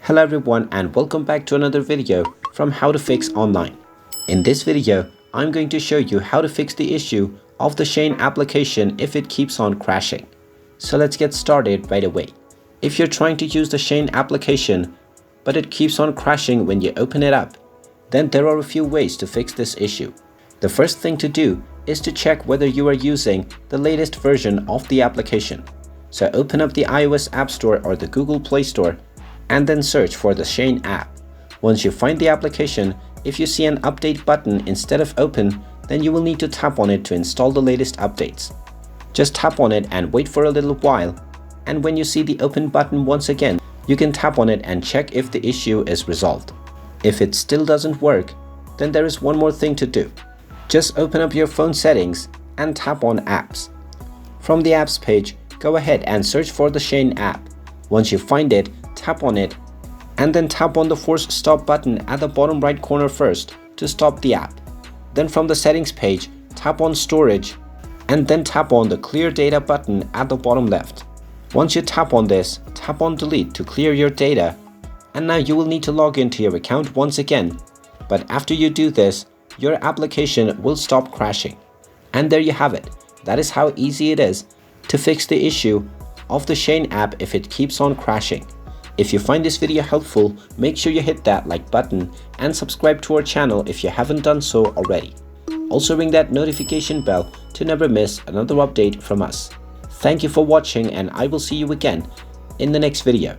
Hello everyone and welcome back to another video from How to Fix Online. In this video, I'm going to show you how to fix the issue of the Shein application if it keeps on crashing. So let's get started right away. If you're trying to use the Shein application but it keeps on crashing when you open it up, then there are a few ways to fix this issue. The first thing to do is to check whether you are using the latest version of the application. So open up the iOS App Store or the Google Play Store and then search for the Shein app. Once you find the application, if you see an update button instead of open, then you will need to tap on it to install the latest updates. Just tap on it and wait for a little while, and when you see the open button once again, you can tap on it and check if the issue is resolved. If it still doesn't work, then there is one more thing to do. Just open up your phone settings and tap on apps. From the apps page, go ahead and search for the Shein app. Once you find it, tap on it and then tap on the force stop button at the bottom right corner first to stop the app. Then from the settings page, tap on storage and then tap on the clear data button at the bottom left. Once you tap on this, tap on delete to clear your data, and now you will need to log into your account once again. But after you do this, your application will stop crashing. And there you have it. That is how easy it is to fix the issue of the Shein app if it keeps on crashing. If you find this video helpful, make sure you hit that like button and subscribe to our channel if you haven't done so already. Also ring that notification bell to never miss another update from us. Thank you for watching and I will see you again in the next video.